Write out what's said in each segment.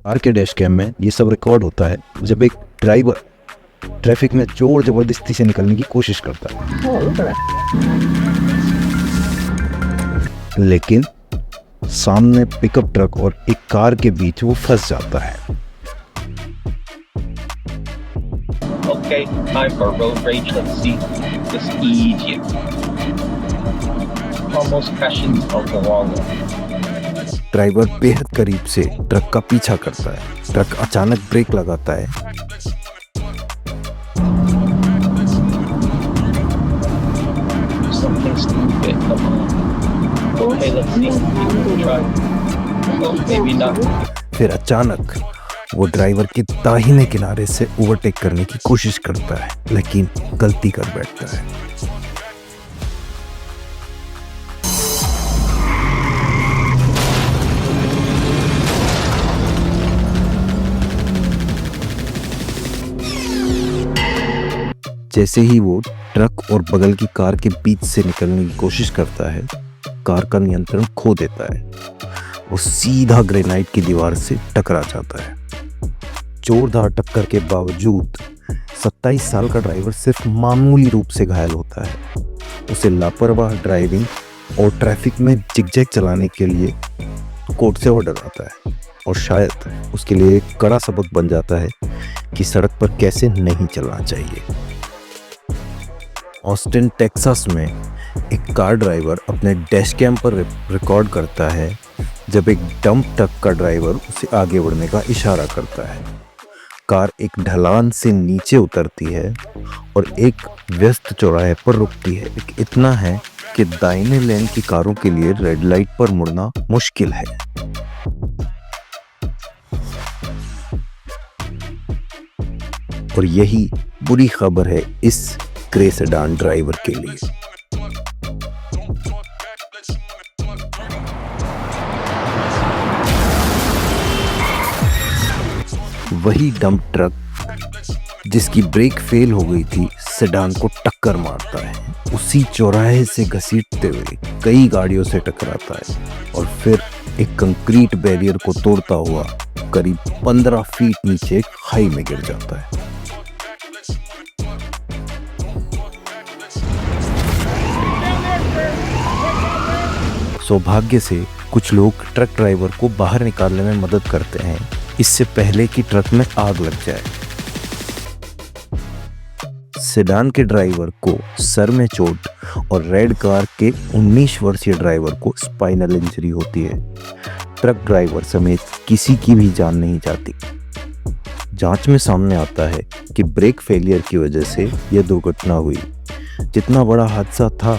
Car के dash cam में ये सब रिकॉर्ड होता है जब एक ड्राइवर ट्रैफिक में जोर जबरदस्ती से निकलने की कोशिश करता है, लेकिन सामने पिकअप ट्रक और एक कार के बीच वो फंस जाता है। Okay, time for road rage. Let's see. Just easy. Almost crashing out the wrong one. Driver बेहद करीब से ट्रक का पीछा करता है। ट्रक अचानक ब्रेक लगाता है। Something stupid. Come on. Okay, let's see. Try. Oh, maybe not. फिर अचानक वो ड्राइवर के दाहिने किनारे से ओवरटेक करने की कोशिश करता है, लेकिन गलती कर बैठता है। जैसे ही वो ट्रक और बगल की कार के बीच से निकलने की कोशिश करता है, कार का नियंत्रण खो देता है। वो सीधा ग्रेनाइट की दीवार से टकरा जाता है। जोरदार टक्कर के बावजूद 27 साल का ड्राइवर सिर्फ मामूली रूप से घायल होता है। उसे लापरवाह ड्राइविंग और ट्रैफिक में जिगजैग चलाने के लिए कोर्ट से ऑर्डर आता है, और शायद उसके लिए एक कड़ा सबक बन जाता है कि सड़क पर कैसे नहीं चलना चाहिए। ऑस्टिन टेक्सास में एक कार ड्राइवर अपने डैश कैम पर रिकॉर्ड करता है जब एक डंप ट्रक का ड्राइवर उसे आगे बढ़ने का इशारा करता है। कार एक ढलान से नीचे उतरती है और एक व्यस्त चौराहे पर रुकती है। इतना है कि दाहिने लेन की कारों के लिए रेड लाइट पर मुड़ना मुश्किल है। और यही बुरी खबर है इस ग्रे सेडान ड्राइवर के लिए। वही डंप ट्रक जिसकी ब्रेक फेल हो गई थी सेडान को टक्कर मारता है। उसी चौराहे से घसीटते हुए कई गाड़ियों से टकराता है और फिर एक कंक्रीट बैरियर को तोड़ता हुआ करीब 15 फीट नीचे एक खाई में गिर जाता है। सौभाग्य से कुछ लोग ट्रक ड्राइवर को बाहर निकालने में मदद करते हैं, इससे पहले कि ट्रक में आग लग जाए। सेडान के ड्राइवर को सर में चोट और रेड कार के 19 वर्षीय ड्राइवर को स्पाइनल इंजरी होती है। ट्रक ड्राइवर समेत किसी की भी जान नहीं जाती। जांच में सामने आता है कि ब्रेक फेलियर की वजह से यह दुर्घटना हुई। जितना बड़ा हादसा था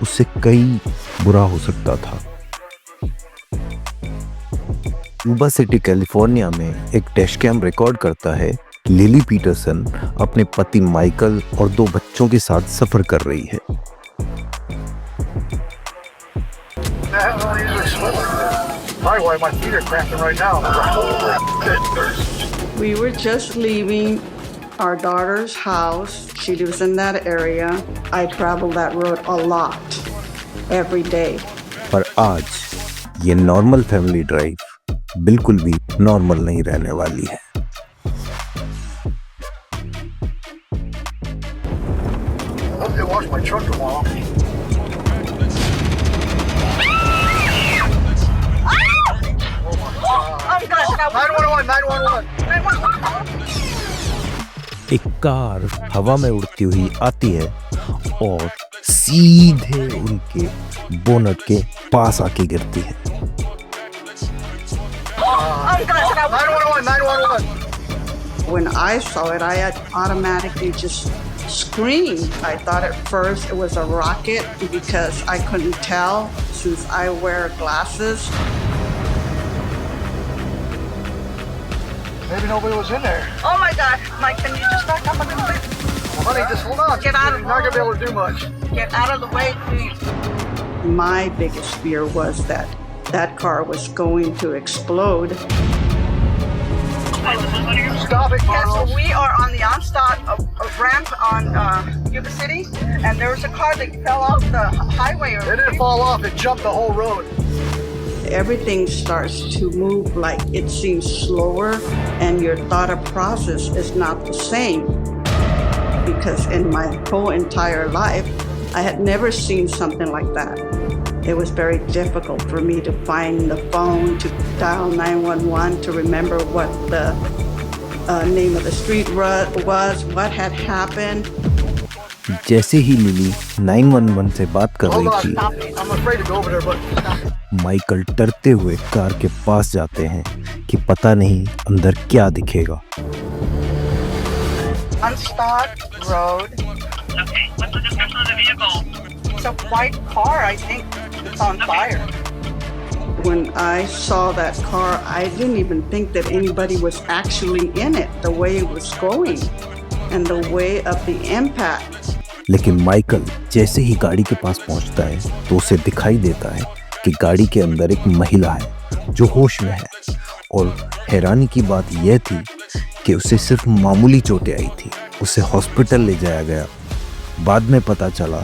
उससे कई बुरा हो सकता था। यूबा सिटी कैलिफोर्निया में एक डैश कैम रिकॉर्ड करता है कि लिली पीटरसन अपने पति माइकल और 2 बच्चों के साथ सफर कर रही है। We were just leaving our daughter's house. She lives in that area. I travel that road a lot, every day. पर आज ये नॉर्मल फैमिली ड्राइव बिल्कुल भी नॉर्मल नहीं रहने वाली है। एक कार हवा में उड़ती हुई आती है और सीधे उनके बोनट के पास आके गिरती है। When I saw it, I had automatically just screamed. I thought at first it was a rocket because I couldn't tell since I wear glasses. Maybe nobody was in there. Oh my God, Mike, can you just back up a little bit? Well, honey, just hold on. Get out of You're not going to be able to do much. Get out of the way, please. My biggest fear was that that car was going to explode. Stop it, Yeah, Carlos. so we are on the onstop ramp on Yuba City, and there was a car that fell off the highway. It didn't fall off. It jumped the whole road. everything starts to move like it seems slower and your thought process is not the same. Because in my whole entire life, I had never seen something like that. It was very difficult for me to find the phone, to dial 911, to remember what the name of the street was, what had happened. जैसे ही lily 911 से बात कर Hold रही on, थी, stop me. I'm afraid to go over there, but stop it. Michael डरते हुए car के पास जाते हैं कि पता नहीं अंदर क्या दिखेगा। Unstopped road. Okay, what's the description of the vehicle? It's a white car, I think it's on fire. When I saw that car, I didn't even think that anybody was actually in it, the way it was going and the way of the impact. लेकिन Michael जैसे ही गाड़ी के पास पहुंचता है तो उसे दिखाई देता है कि गाड़ी के अंदर एक महिला है जो होश में है। और हैरानी की बात यह थी कि उसे सिर्फ मामूली चोटें आई थी। उसे हॉस्पिटल ले जाया गया। बाद में पता चला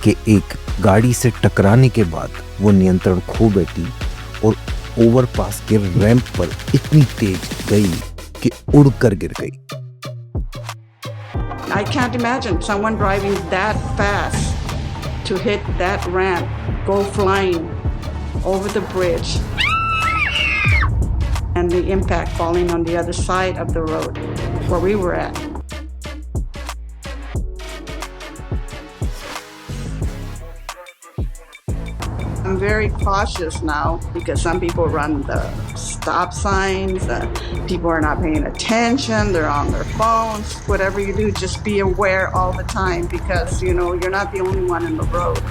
कि एक गाड़ी से टकराने के बाद वो नियंत्रण खो बैठी और ओवरपास के रैंप पर इतनी तेज गई कि उड़कर गिर गई। I can't imagine someone driving that fast to hit that ramp, go flying over the bridge, and the impact falling on the other side of the road where we were at. I'm very cautious now because some people run the stop signs. People are not paying attention. They're on their phones. Whatever you do, just be aware all the time because, you know, you're not the only one in the road.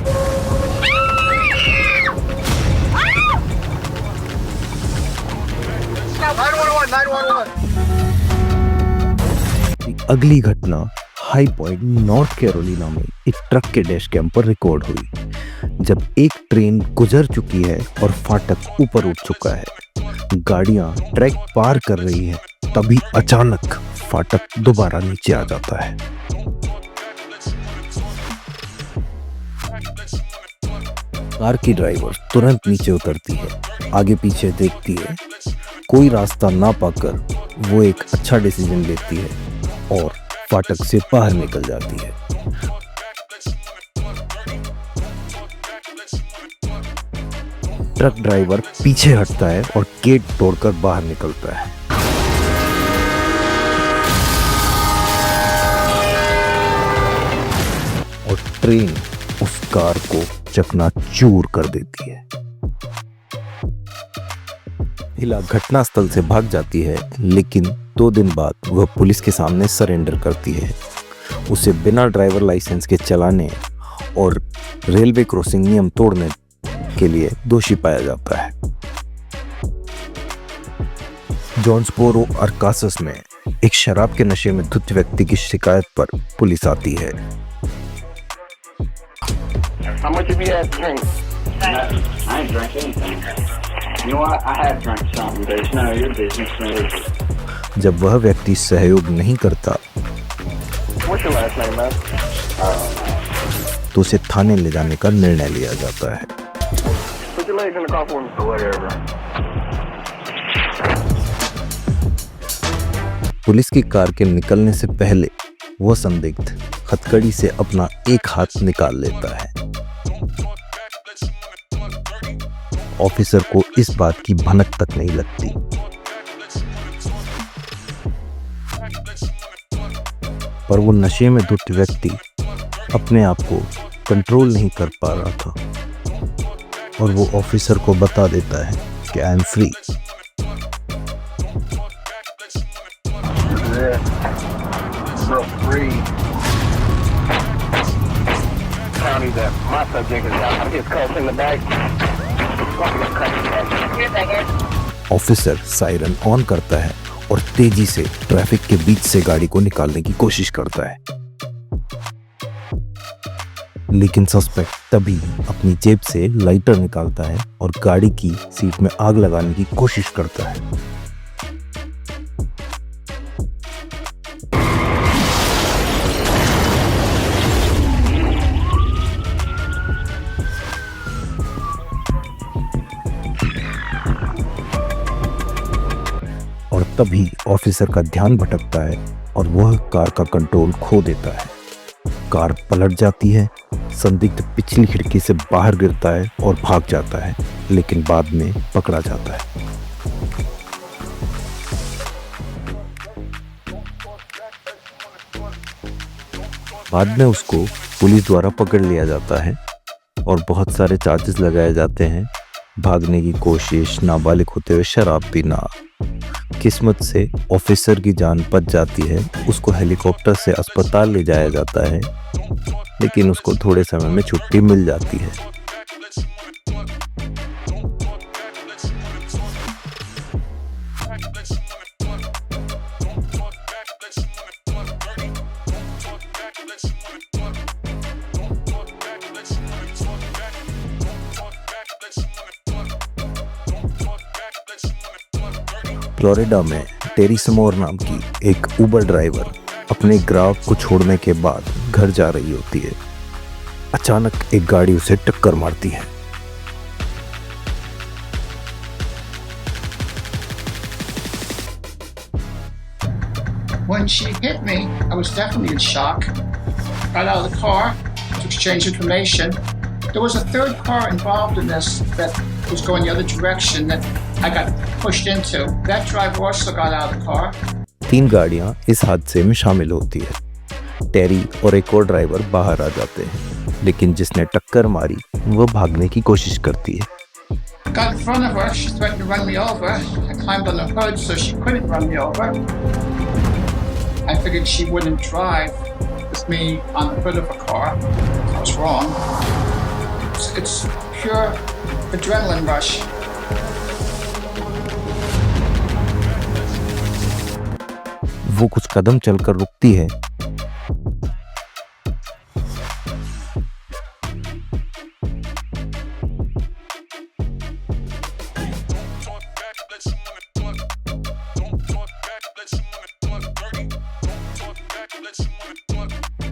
911. अगली घटना high point north Carolina में एक truck के dash cam पर record हुई। जब एक train गुजर चुकी है और फाटक ऊपर उठ चुका है, गाड़ियां ट्रैक पार कर रही हैं, तभी अचानक फाटक दोबारा नीचे आ जाता है। कार की ड्राइवर तुरंत नीचे उतरती है, आगे पीछे देखती है। कोई रास्ता ना पाकर वो एक अच्छा डिसीजन लेती है और फाटक से बाहर निकल जाती है। ट्रक ड्राइवर पीछे हटता है और गेट तोड़कर बाहर निकलता है। और ट्रेन उस कार को चकनाचूर कर देती है। महिला घटनास्थल से भाग जाती है, लेकिन 2 दिन बाद वह पुलिस के सामने सरेंडर करती है। उसे बिना ड्राइवर लाइसेंस के चलाने और रेलवे क्रॉसिंग नियम तोड़ने के लिए दोषी पाया जाता है। जॉन्सबोरो अरकानसास में एक शराब के नशे में धुत व्यक्ति की शिकायत पर पुलिस आती है। How much have you had to drink? I ain't drank anything. You know what? I have drank something, but it's none of your business, man. जब वह व्यक्ति सहयोग नहीं करता What's your last name, man? तो उसे थाने ले जाने का निर्णय लिया जाता है। Put your legs in the car for me. Whatever. Police की कार के निकलने से पहले वह संदिग्ध हथकड़ी से अपना एक हाथ निकाल लेता है। ऑफिसर को इस बात की भनक तक नहीं लगती। पर वो नशे में धुत व्यक्ति अपने आप को कंट्रोल नहीं कर पा रहा था और वो ऑफिसर को बता देता है कि I am free. Real free. County that my subject is out. I just called in the back. Officer siren on करता है और तेजी से ट्रैफिक के बीच से गाड़ी को निकालने की कोशिश करता है, लेकिन सस्पेक्ट तभी अपनी जेब से लाइटर निकालता है और गाड़ी की सीट में आग लगाने की कोशिश करता है। तभी ऑफिसर का ध्यान भटकता है और वह कार का कंट्रोल खो देता है। कार पलट जाती है, संदिग्ध पिछली खिड़की से बाहर गिरता है और भाग जाता है, लेकिन बाद में पकड़ा जाता है। बाद में उसको पुलिस द्वारा पकड़ लिया जाता है और बहुत सारे चार्जेस लगाए जाते हैं। भागने की कोशिश, नाबालिग होते हुए शराब पीना। किस्मत से ऑफिसर की जान बच जाती है, उसको हेलीकॉप्टर से अस्पताल ले जाया जाता है, लेकिन उसको थोड़े समय में छुट्टी मिल जाती है। फ्लोरिडा में टेरी समोर नाम की एक उबर ड्राइवर अपने ग्राहक को छोड़ने के बाद घर जा रही होती है। अचानक एक गाड़ी उसे टक्कर मारती है। When she hit me, I was definitely in shock. Got out of the car to exchange information. There was a third car involved in this that was going the other direction that I got pushed into. That driver also got out of the car. 3 गाड़ियां इस हादसे में शामिल होती है। टेरी और एक और ड्राइवर बाहर आ जाते हैं, लेकिन जिसने टक्कर मारी वह भागने की कोशिश करती है। Got in front of her. She threatened to run me over. I climbed on the hood so she couldn't run me over. I figured she wouldn't drive with me on the hood of a car. I was wrong. It's pure adrenaline rush. वो कुछ कदम चलकर रुकती है।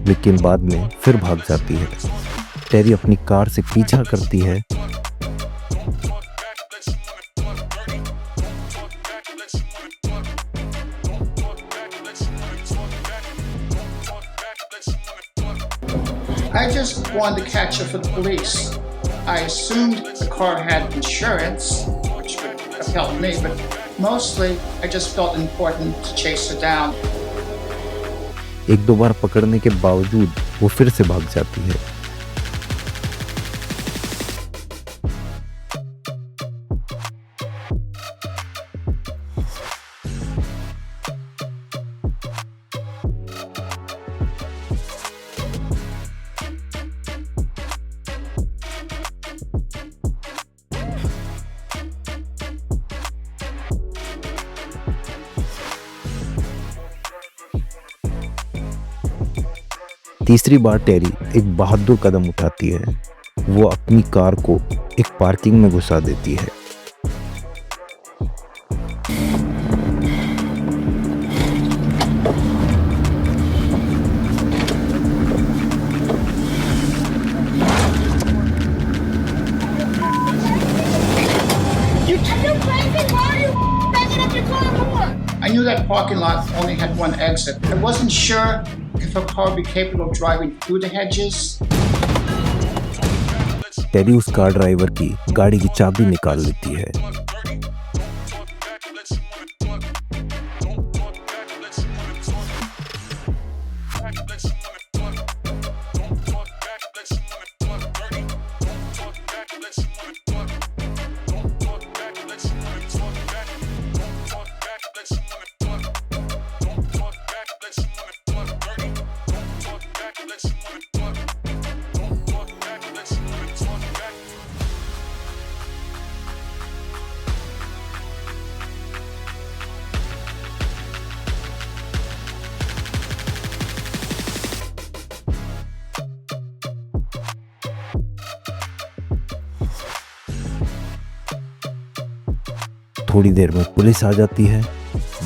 लेकिन बाद में फिर भाग जाती है। टेरी अपनी कार से पीछा करती है। I just wanted to catch her for the police. I assumed the car had insurance, which would have helped me, but mostly I just felt important to chase her down. 1-2 बार पकड़ने के बावजूद वो फिर से भाग जाती है। तीसरी बार टेरी एक बहादुर कदम उठाती है। वो अपनी कार को एक पार्किंग में घुसा देती है। I knew that parking lot only had one exit. I wasn't sure if a car would be capable of driving through the hedges. टेरी उस कार ड्राइवर की गाड़ी की चाबी निकाल लेती है। थोड़ी देर में पुलिस आ जाती है।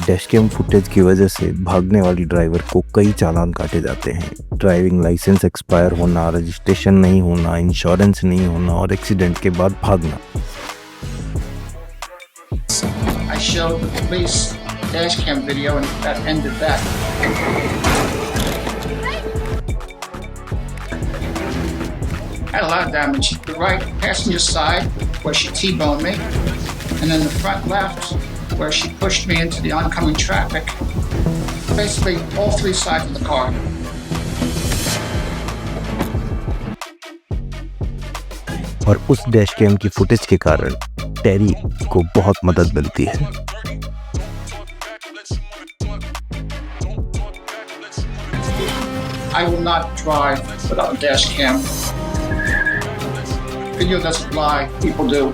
डैशकैम फुटेज की वजह से भागने वाली ड्राइवर को कई चालान काटे जाते हैं। ड्राइविंग लाइसेंस एक्सपायर होना, रजिस्ट्रेशन नहीं होना, इंश्योरेंस नहीं होना और एक्सीडेंट के बाद भागना। I showed the police dash cam video, and that ended that. Had a lot of damage. The right passenger side, where she T-boned me, and then the front left, where she pushed me into the oncoming traffic. Basically, all three sides of the car. और उस dash cam की footage के कारण टेरी को बहुत मदद मिलती है। I will not drive without a dash cam. Video doesn't lie, people do.